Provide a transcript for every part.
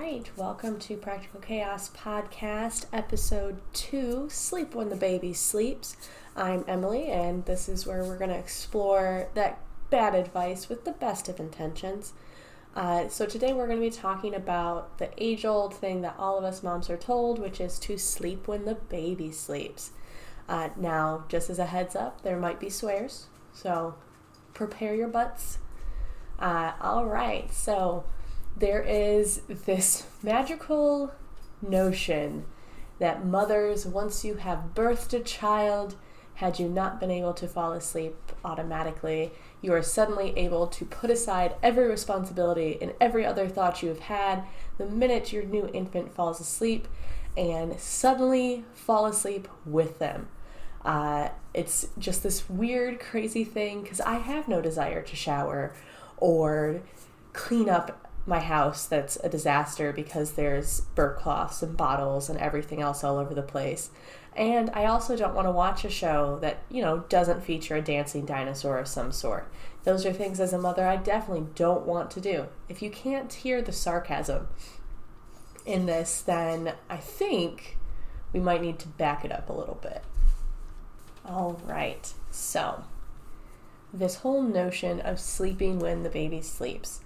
right, welcome to Practical Chaos Podcast, Episode 2, Sleep When the Baby Sleeps. I'm Emily, and this is where we're going to explore that bad advice with the best of intentions. So today we're going to be talking about the age-old thing that all of us moms are told, which is to sleep when the baby sleeps. Now, just as a heads up, there might be swears, so prepare your butts. All right, so there is this magical notion that mothers, once you have birthed a child, had you not been able to fall asleep automatically, you are suddenly able to put aside every responsibility and every other thought you have had the minute your new infant falls asleep and suddenly fall asleep with them. It's just this weird, crazy thing because I have no desire to shower or clean up my house that's a disaster because there's burp cloths and bottles and everything else all over the place. And I also don't want to watch a show that, doesn't feature a dancing dinosaur of some sort. Those are things as a mother I definitely don't want to do. If you can't hear the sarcasm in this, then I think we might need to back it up a little bit. All right, so this whole notion of sleeping when the baby sleeps,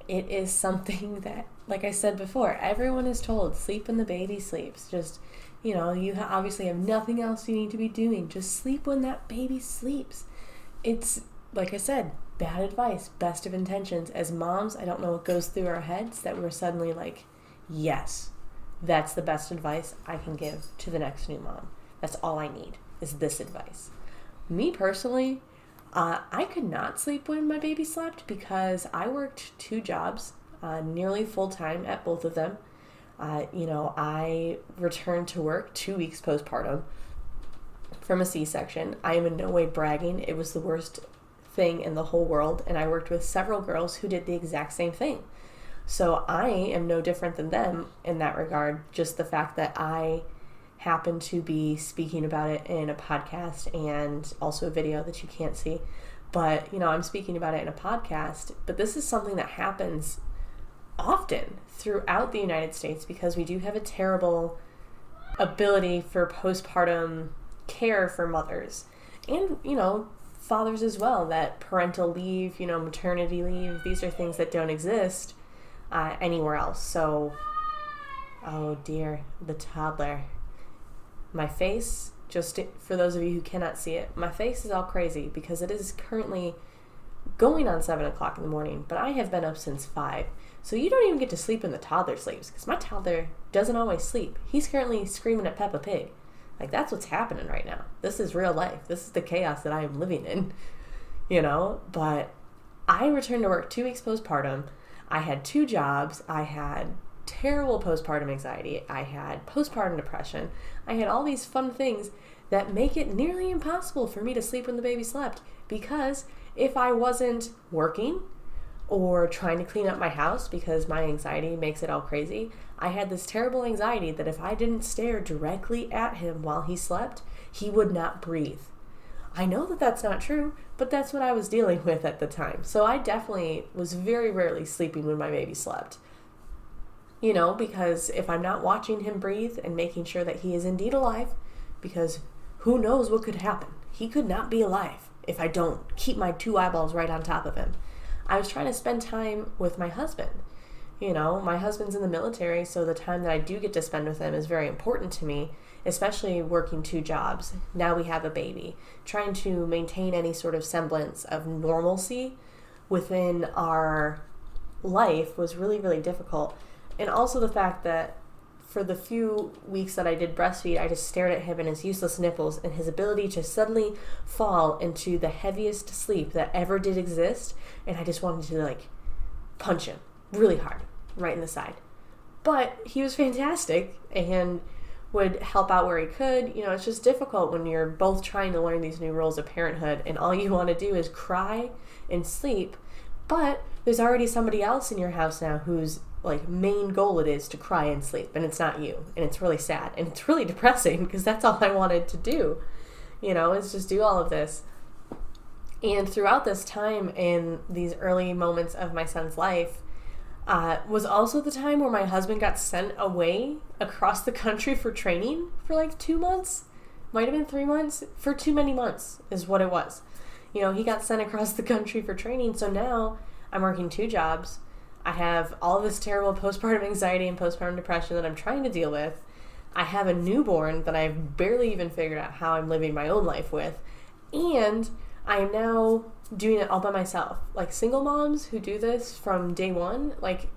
it is something that, like I said before, everyone is told, sleep when the baby sleeps. Just, you obviously have nothing else you need to be doing. Just sleep when that baby sleeps. It's, like I said, bad advice, best of intentions. As moms, I don't know what goes through our heads that we're suddenly like, yes, that's the best advice I can give to the next new mom. That's all I need is this advice. Me personally, I could not sleep when my baby slept because I worked 2 jobs, nearly full-time at both of them. I returned to work 2 weeks postpartum from a C-section. I am in no way bragging. It was the worst thing in the whole world, and I worked with several girls who did the exact same thing. So I am no different than them in that regard, just the fact that I happen to be speaking about it in a podcast and also a video that you can't see. But, I'm speaking about it in a podcast, but this is something that happens often throughout the United States because we do have a terrible ability for postpartum care for mothers and, fathers as well, that parental leave, maternity leave, these are things that don't exist anywhere else. So, oh dear, the toddler. My face, just for those of you who cannot see it, my face is all crazy because it is currently going on 7 o'clock in the morning, but I have been up since 5. So you don't even get to sleep when the toddler sleeps because my toddler doesn't always sleep. He's currently screaming at Peppa Pig. Like, that's what's happening right now. This is real life. This is the chaos that I am living in, But I returned to work 2 weeks postpartum. I had 2 jobs. I had terrible postpartum anxiety. I had postpartum depression. I had all these fun things that make it nearly impossible for me to sleep when the baby slept because if I wasn't working or trying to clean up my house because my anxiety makes it all crazy, I had this terrible anxiety that if I didn't stare directly at him while he slept, he would not breathe. I know that that's not true, but that's what I was dealing with at the time. So I definitely was very rarely sleeping when my baby slept. Because if I'm not watching him breathe and making sure that he is indeed alive, because who knows what could happen. He could not be alive if I don't keep my 2 eyeballs right on top of him. I was trying to spend time with my husband. My husband's in the military, so the time that I do get to spend with him is very important to me, especially working 2 jobs. Now we have a baby. Trying to maintain any sort of semblance of normalcy within our life was really, really difficult. And also the fact that for the few weeks that I did breastfeed, I just stared at him and his useless nipples and his ability to suddenly fall into the heaviest sleep that ever did exist. And I just wanted to punch him really hard right in the side. But he was fantastic and would help out where he could. It's just difficult when you're both trying to learn these new roles of parenthood and all you want to do is cry and sleep. But there's already somebody else in your house now whose main goal it is to cry and sleep, and it's not you, and it's really sad, and it's really depressing because that's all I wanted to do, is just do all of this. And throughout this time in these early moments of my son's life, was also the time where my husband got sent away across the country for training for like 2 months. Might have been 3 months. For too many months is what it was. He got sent across the country for training. So now I'm working 2 jobs. I have all this terrible postpartum anxiety and postpartum depression that I'm trying to deal with. I have a newborn that I've barely even figured out how I'm living my own life with. And I am now doing it all by myself. Like, single moms who do this from day one, like,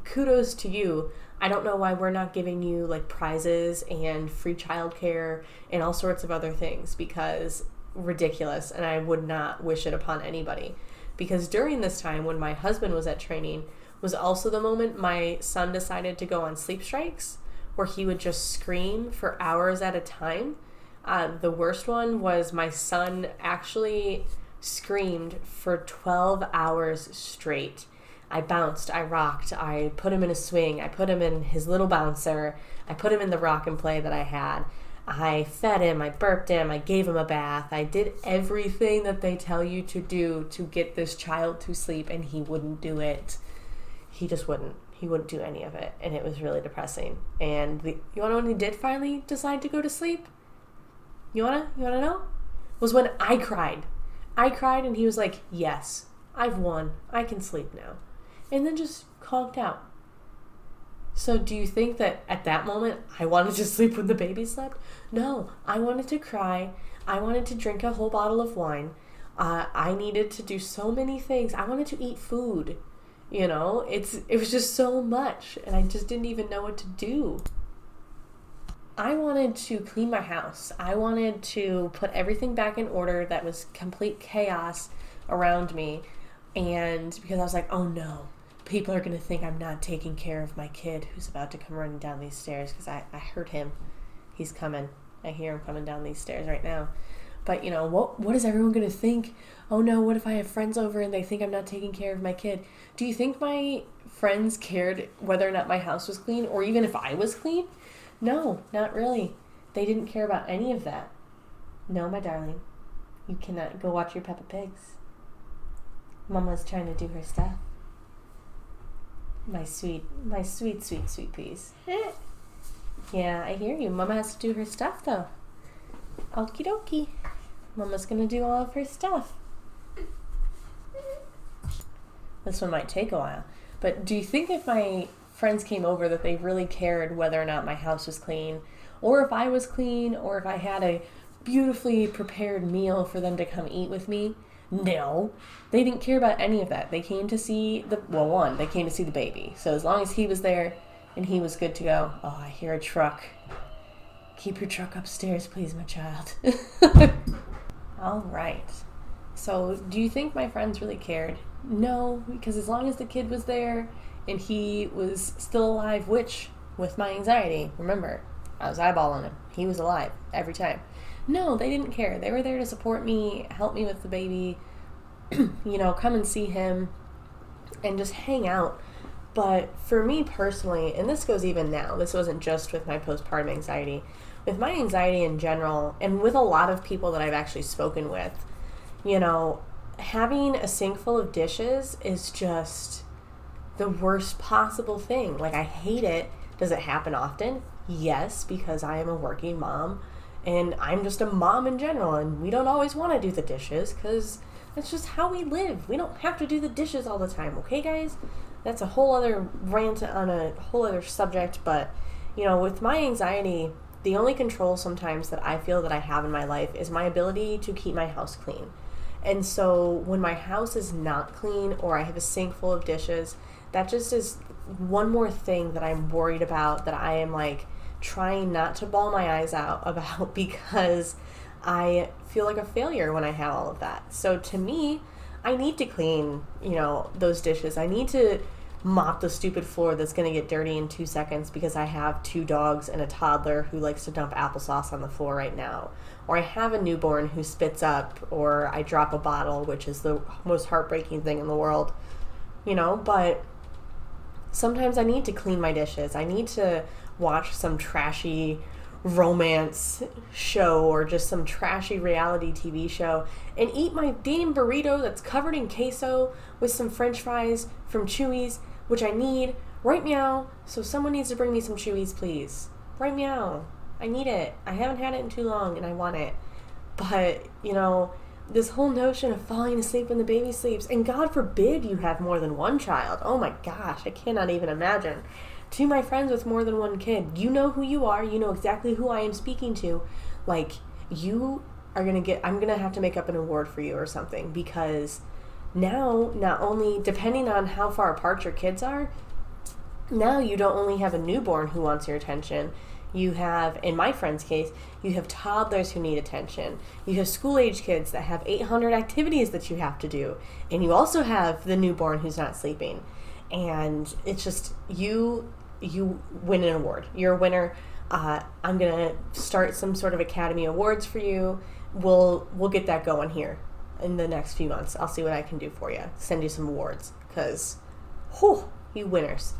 kudos to you. I don't know why we're not giving you like prizes and free childcare and all sorts of other things, because ridiculous, and I would not wish it upon anybody. Because during this time when my husband was at training was also the moment my son decided to go on sleep strikes, where he would just scream for hours at a time. The worst one was my son actually screamed for 12 hours straight. I bounced, I rocked, I put him in a swing, I put him in his little bouncer, I put him in the rock and play that I had. I fed him, I burped him, I gave him a bath. I did everything that they tell you to do to get this child to sleep, and he wouldn't do it. He just wouldn't. He wouldn't do any of it, and it was really depressing. And you want to know when he did finally decide to go to sleep? You wanna know? Was when I cried. I cried, and he was like, "Yes, I've won. I can sleep now." And then just conked out. So do you think that at that moment I wanted to sleep when the baby slept? No, I wanted to cry. I wanted to drink a whole bottle of wine. I needed to do so many things. I wanted to eat food. It was just so much, and I just didn't even know what to do. I wanted to clean my house. I wanted to put everything back in order that was complete chaos around me. And because I was like, oh no, people are going to think I'm not taking care of my kid who's about to come running down these stairs, because I heard him. He's coming. I hear him coming down these stairs right now. But, what is everyone going to think? Oh no, what if I have friends over and they think I'm not taking care of my kid? Do you think my friends cared whether or not my house was clean, or even if I was clean? No, not really. They didn't care about any of that. No, my darling. You cannot go watch your Peppa Pigs. Mama's trying to do her stuff. My sweet, sweet piece. Yeah, I hear you. Mama has to do her stuff, though. Okie dokie. Mama's gonna do all of her stuff. This one might take a while. But do you think if my friends came over that they really cared whether or not my house was clean, or if I was clean, or if I had a beautifully prepared meal for them to come eat with me? No, they didn't care about any of that. They came to see they came to see the baby. So as long as he was there and he was good to go. Oh, I hear a truck. Keep your truck upstairs, please, my child. All right. So do you think my friends really cared? No, because as long as the kid was there and he was still alive, which, with my anxiety, remember, I was eyeballing him. He was alive every time. No, they didn't care. They were there to support me, help me with the baby, come and see him and just hang out. But for me personally, and this goes even now, this wasn't just with my postpartum anxiety, with my anxiety in general, and with a lot of people that I've actually spoken with, having a sink full of dishes is just the worst possible thing. Like, I hate it. Does it happen often? Yes, because I am a working mom, and I'm just a mom in general, and we don't always want to do the dishes, because that's just how we live. We don't have to do the dishes all the time, okay, guys? That's a whole other rant on a whole other subject, but, with my anxiety, the only control sometimes that I feel that I have in my life is my ability to keep my house clean. And so when my house is not clean, or I have a sink full of dishes, that just is one more thing that I'm worried about, that I am trying not to bawl my eyes out about, because I feel like a failure when I have all of that. So to me, I need to clean, those dishes. I need to mop the stupid floor that's going to get dirty in 2 seconds because I have 2 dogs and a toddler who likes to dump applesauce on the floor right now. Or I have a newborn who spits up, or I drop a bottle, which is the most heartbreaking thing in the world, but sometimes I need to clean my dishes. I need to watch some trashy romance show or just some trashy reality TV show and eat my damn burrito that's covered in queso with some french fries from Chewy's. which I need right meow. So someone needs to bring me some Chewies, please. Right meow. I need it. I haven't had it in too long and I want it. But, this whole notion of falling asleep when the baby sleeps, and God forbid you have more than one child. Oh my gosh, I cannot even imagine. To my friends with more than one kid, you know who you are. You know exactly who I am speaking to. Like, you are going to I'm going to have to make up an award for you or something, because now, not only, depending on how far apart your kids are, now you don't only have a newborn who wants your attention. You have, in my friend's case, you have toddlers who need attention. You have school-age kids that have 800 activities that you have to do. And you also have the newborn who's not sleeping. And it's just, you win an award. You're a winner. I'm going to start some sort of Academy Awards for you. We'll get that going here in the next few months. I'll see what I can do for you. Send you some awards. Because, you winners.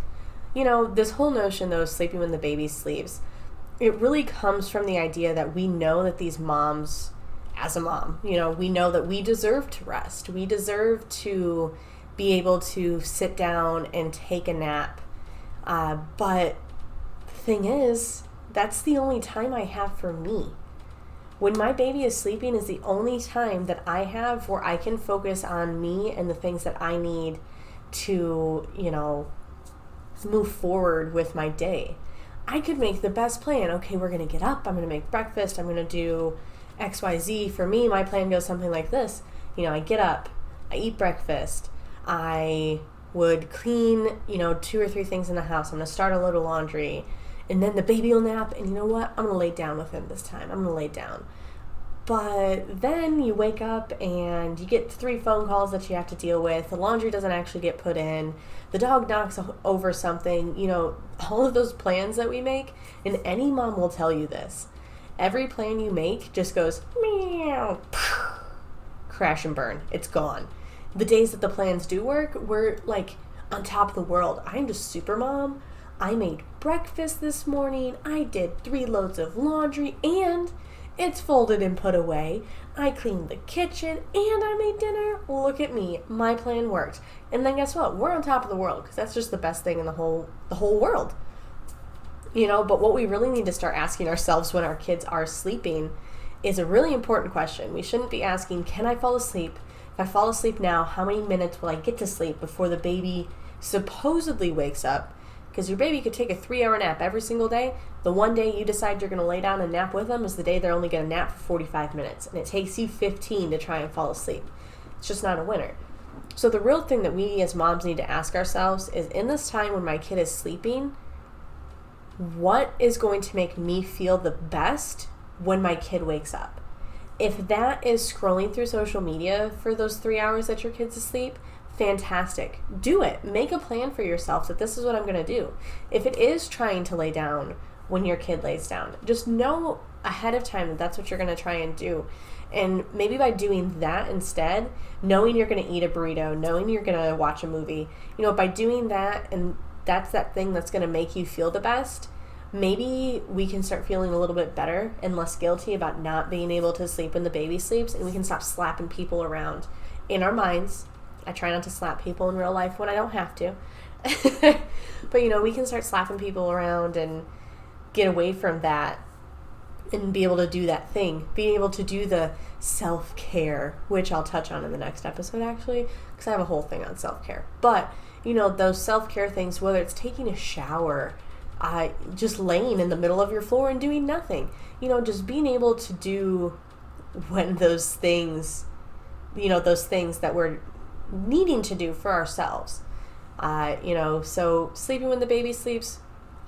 This whole notion, though, of sleeping when the baby sleeps, it really comes from the idea that we know that these moms, as a mom, we know that we deserve to rest. We deserve to be able to sit down and take a nap. But the thing is, that's the only time I have for me. When my baby is sleeping is the only time that I have where I can focus on me and the things that I need to, move forward with my day. I could make the best plan. Okay, we're going to get up. I'm going to make breakfast. I'm going to do XYZ. For me, my plan goes something like this. I get up. I eat breakfast. I would clean, 2 or 3 things in the house. I'm going to start a load of laundry. And then the baby will nap. And you know what? I'm going to lay down with him this time. I'm going to lay down. But then you wake up and you get 3 phone calls that you have to deal with. The laundry doesn't actually get put in. The dog knocks over something. All of those plans that we make, and any mom will tell you this. Every plan you make just goes, meow, crash and burn. It's gone. The days that the plans do work, we're like on top of the world. I'm just super mom. I made breakfast this morning. I did 3 loads of laundry, and it's folded and put away. I cleaned the kitchen and I made dinner. Look at me. My plan worked. And then guess what? We're on top of the world, because that's just the best thing in the whole world. But what we really need to start asking ourselves when our kids are sleeping is a really important question. We shouldn't be asking, can I fall asleep? If I fall asleep now, how many minutes will I get to sleep before the baby supposedly wakes up? Because your baby could take a 3-hour nap every single day. The one day you decide you're going to lay down and nap with them is the day they're only going to nap for 45 minutes. And it takes you 15 to try and fall asleep. It's just not a winner. So the real thing that we as moms need to ask ourselves is, in this time when my kid is sleeping, what is going to make me feel the best when my kid wakes up? If that is scrolling through social media for those 3 hours that your kid's asleep, fantastic. Do it. Make a plan for yourself that this is what I'm going to do. If it is trying to lay down when your kid lays down, just know ahead of time that that's what you're going to try and do. And maybe by doing that instead, knowing you're going to eat a burrito, knowing you're going to watch a movie, by doing that, and that's that thing that's going to make you feel the best, maybe we can start feeling a little bit better and less guilty about not being able to sleep when the baby sleeps, and we can stop slapping people around in our minds. I try not to slap people in real life when I don't have to. But, we can start slapping people around and get away from that and be able to do that thing. Being able to do the self-care, which I'll touch on in the next episode, actually, because I have a whole thing on self-care. But, those self-care things, whether it's taking a shower, just laying in the middle of your floor and doing nothing. Just being able to do when those things that we're needing to do for ourselves. So sleeping when the baby sleeps,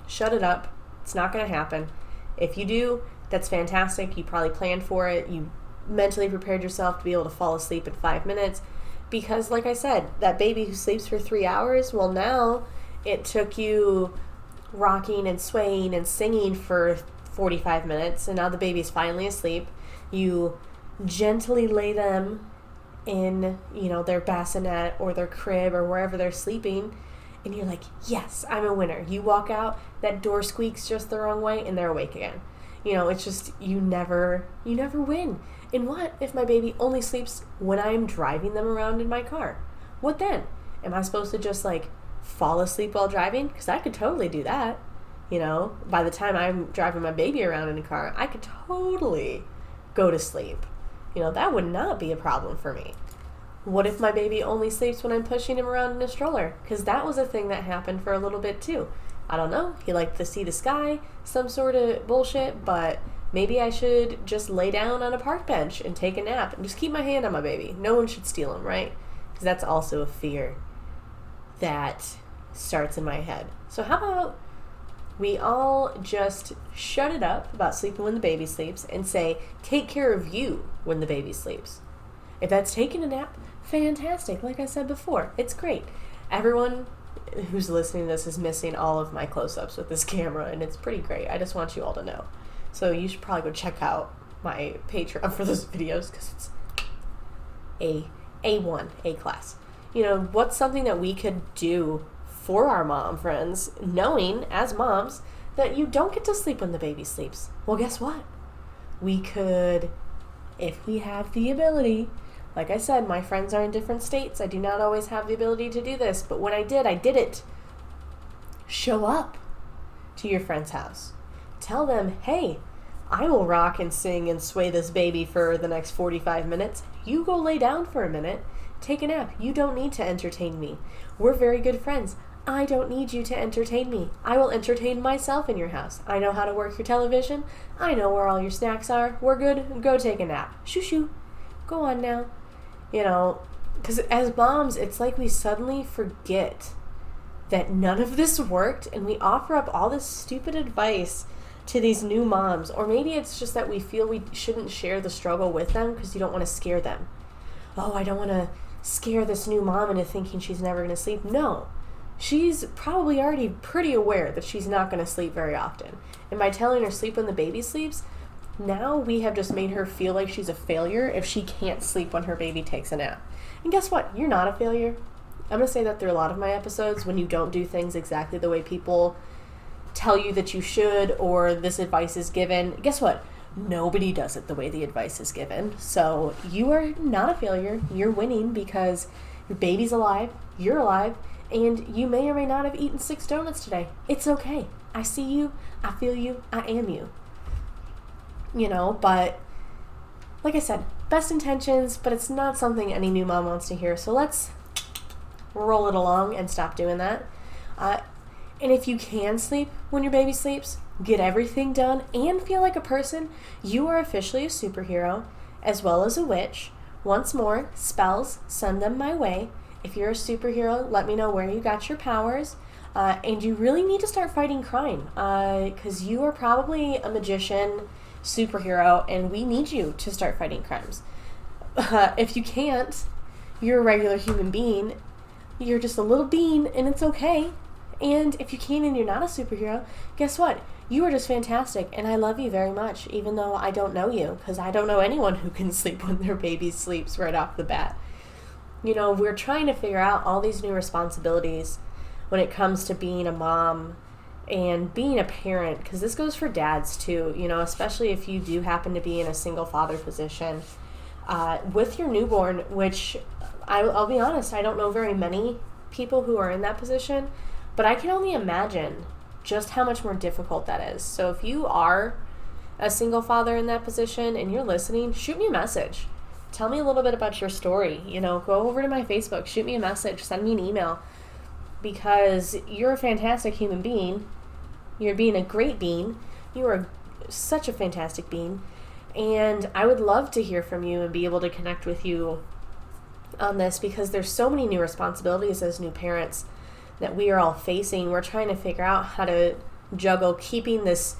shut it up. It's not going to happen. If you do, that's fantastic. You probably planned for it. You mentally prepared yourself to be able to fall asleep in 5 minutes. Because, like I said, that baby who sleeps for 3 hours, well, now it took you rocking and swaying and singing for 45 minutes, and now the baby's finally asleep. You gently lay them in, their bassinet or their crib or wherever they're sleeping, and you're like, yes, I'm a winner. You walk out, that door squeaks just the wrong way, and they're awake again. It's just, you never win. And what if my baby only sleeps when I'm driving them around in my car? What then? Am I supposed to just fall asleep while driving, because I could totally do that. By the time I'm driving my baby around in a car, I could totally go to sleep. That would not be a problem for me. What if my baby only sleeps when I'm pushing him around in a stroller? Because that was a thing that happened for a little bit too. I don't know. He liked to see the sky, some sort of bullshit, but maybe I should just lay down on a park bench and take a nap and just keep my hand on my baby. No one should steal him, right? Because that's also a fear that starts in my head. So how about we all just shut it up about sleeping when the baby sleeps and say, take care of you when the baby sleeps. If that's taking a nap, fantastic. Like I said before, it's great. Everyone who's listening to this is missing all of my close-ups with this camera, and it's pretty great. I just want you all to know. So you should probably go check out my Patreon for those videos, because it's A1, A class. What's something that we could do for our mom friends, knowing as moms that you don't get to sleep when the baby sleeps? Well, guess what? We could, if we have the ability, like I said, my friends are in different states. I do not always have the ability to do this, but when I did it. Show up to your friend's house. Tell them, hey, I will rock and sing and sway this baby for the next 45 minutes. You go lay down for a minute. Take a nap. You don't need to entertain me. We're very good friends. I don't need you to entertain me. I will entertain myself in your house. I know how to work your television. I know where all your snacks are. We're good. Go take a nap. Shoo shoo. Go on now. Because as moms, it's like we suddenly forget that none of this worked, and we offer up all this stupid advice to these new moms. Or maybe it's just that we feel we shouldn't share the struggle with them because you don't want to scare them. Oh, I don't want to scare this new mom into thinking she's never going to sleep. No. She's probably already pretty aware that she's not going to sleep very often. And by telling her sleep when the baby sleeps, now we have just made her feel like she's a failure if she can't sleep when her baby takes a nap. And guess what? You're not a failure. I'm going to say that through a lot of my episodes. When you don't do things exactly the way people tell you that you should, or this advice is given, guess what? Nobody does it the way the advice is given. So you are not a failure. You're winning because your baby's alive, you're alive, and you may or may not have eaten 6 donuts today. It's okay. I see you, I feel you, I am you. But like I said, best intentions, but it's not something any new mom wants to hear. So let's roll it along and stop doing that. And if you can sleep when your baby sleeps, get everything done and feel like a person, you are officially a superhero as well as a witch. Once more, spells, send them my way. If you're a superhero, let me know where you got your powers. And you really need to start fighting crime, because you are probably a magician, superhero, and we need you to start fighting crimes. If you can't, you're a regular human being. You're just a little bean, and it's okay. And if you can and you're not a superhero, guess what? You are just fantastic, and I love you very much, even though I don't know you, because I don't know anyone who can sleep when their baby sleeps right off the bat. We're trying to figure out all these new responsibilities when it comes to being a mom and being a parent, because this goes for dads too, especially if you do happen to be in a single father position with your newborn, which I'll be honest, I don't know very many people who are in that position, but I can only imagine just how much more difficult that is. So if you are a single father in that position and you're listening, shoot me a message. Tell me a little bit about your story. Go over to my Facebook, shoot me a message, send me an email, because you're a fantastic human being. You're being a great being. You are such a fantastic being. And I would love to hear from you and be able to connect with you on this, because there's so many new responsibilities as new parents that we are all facing. We're trying to figure out how to juggle keeping this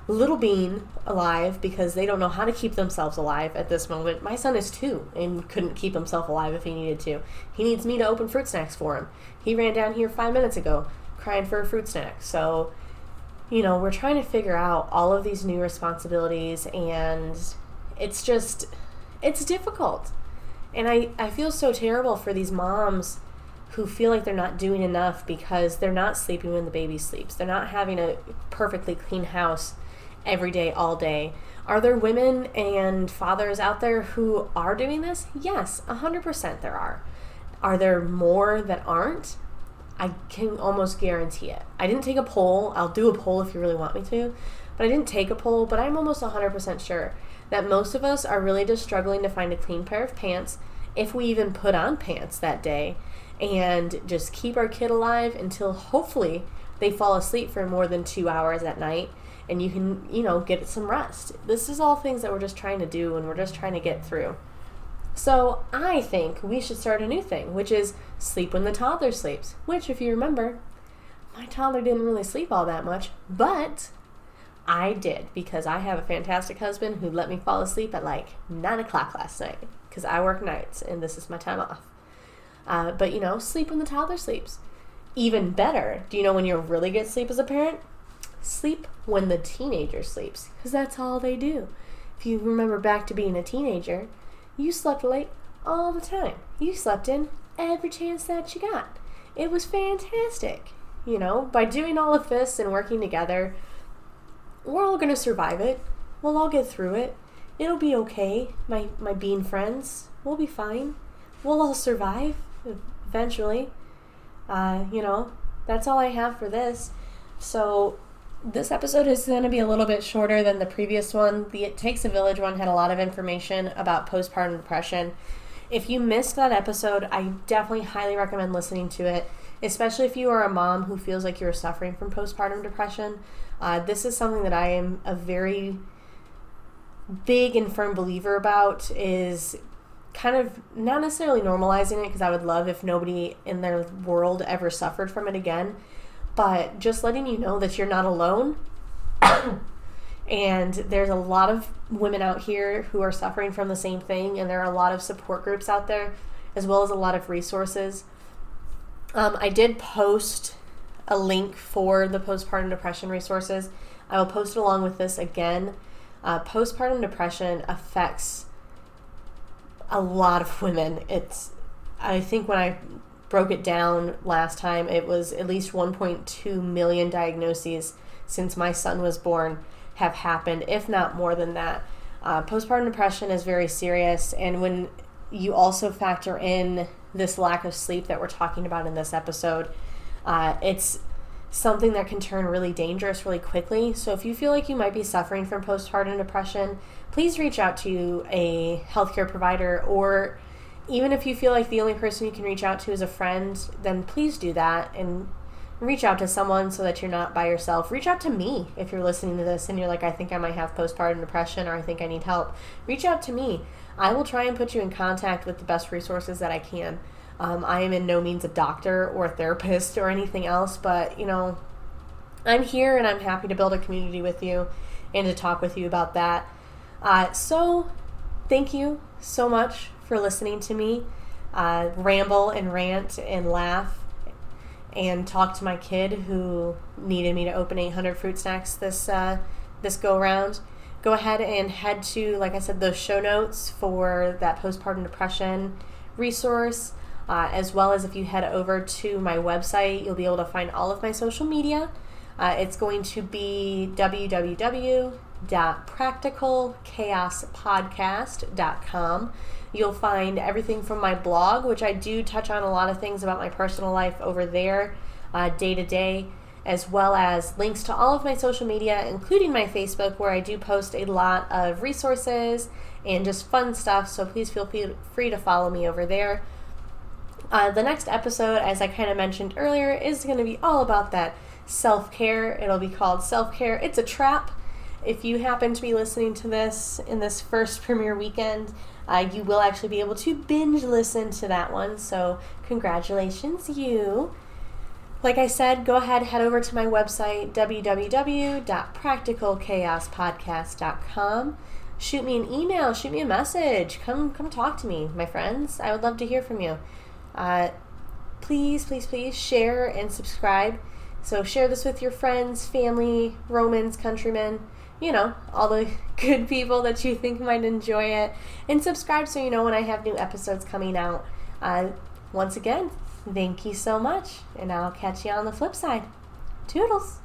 little being alive, because they don't know how to keep themselves alive at this moment. My son is 2 and couldn't keep himself alive if he needed to. He needs me to open fruit snacks for him. He ran down here 5 minutes ago crying for a fruit snack. So, we're trying to figure out all of these new responsibilities, and it's difficult. And I feel so terrible for these moms who feel like they're not doing enough because they're not sleeping when the baby sleeps. They're not having a perfectly clean house every day, all day. Are there women and fathers out there who are doing this? Yes, 100% there are. Are there more that aren't? I can almost guarantee it. I didn't take a poll. I'll do a poll if you really want me to. But I didn't take a poll, but I'm almost 100% sure that most of us are really just struggling to find a clean pair of pants, if we even put on pants that day, and just keep our kid alive until hopefully they fall asleep for more than 2 hours at night and you can, get some rest. This is all things that we're just trying to do and we're just trying to get through. So I think we should start a new thing, which is sleep when the toddler sleeps, which, if you remember, my toddler didn't really sleep all that much, but I did, because I have a fantastic husband who let me fall asleep at like 9 o'clock last night, because I work nights and this is my time off. But sleep when the toddler sleeps. Even better, do you know when you really get sleep as a parent? Sleep when the teenager sleeps, because that's all they do. If you remember back to being a teenager, you slept late all the time. You slept in every chance that you got. It was fantastic. By doing all of this and working together, we're all going to survive it. We'll all get through it. It'll be okay. My bean friends, we'll be fine. We'll all survive eventually. That's all I have for this. So this episode is going to be a little bit shorter than the previous one. The It Takes a Village one had a lot of information about postpartum depression. If you missed that episode, I definitely highly recommend listening to it, especially if you are a mom who feels like you're suffering from postpartum depression. This is something that I am a very big and firm believer about, is kind of not necessarily normalizing it, because I would love if nobody in their world ever suffered from it again, but just letting you know that you're not alone. And there's a lot of women out here who are suffering from the same thing, and there are a lot of support groups out there, as well as a lot of resources. I did post a link for the postpartum depression resources. I will post it along with this again. Postpartum depression affects a lot of women. I think when I broke it down last time, it was at least 1.2 million diagnoses since my son was born have happened, if not more than that. Postpartum depression is very serious, and when you also factor in this lack of sleep that we're talking about in this episode, it's something that can turn really dangerous really quickly. So if you feel like you might be suffering from postpartum depression, please reach out to a healthcare provider, or even if you feel like the only person you can reach out to is a friend, then please do that and reach out to someone so that you're not by yourself. Reach out to me if you're listening to this and you're like, I think I might have postpartum depression, or I think I need help. Reach out to me. I will try and put you in contact with the best resources that I can. I am in no means a doctor or a therapist or anything else, but, I'm here and I'm happy to build a community with you and to talk with you about that. So thank you so much for listening to me ramble and rant and laugh and talk to my kid who needed me to open 800 fruit snacks this go around. Go ahead and head to, like I said, those show notes for that postpartum depression resource, as well as if you head over to my website, you'll be able to find all of my social media. It's going to be www.practicalchaospodcast.com. You'll find everything from my blog, which I do touch on a lot of things about my personal life over there day to day, as well as links to all of my social media, including my Facebook, where I do post a lot of resources and just fun stuff, so please feel free to follow me over there. The next episode, as I kind of mentioned earlier, is going to be all about that self-care. It'll be called Self-Care It's a Trap. If you happen to be listening to this in this first premiere weekend, you will actually be able to binge listen to that one, so congratulations, you. Like I said, go ahead, head over to my website, www.practicalchaospodcast.com. Shoot me an email, shoot me a message. Come talk to me, my friends. I would love to hear from you. Please share and subscribe. So share this with your friends, family, Romans, countrymen, all the good people that you think might enjoy it. And subscribe so you know when I have new episodes coming out. Once again, thank you so much, and I'll catch you on the flip side. Toodles!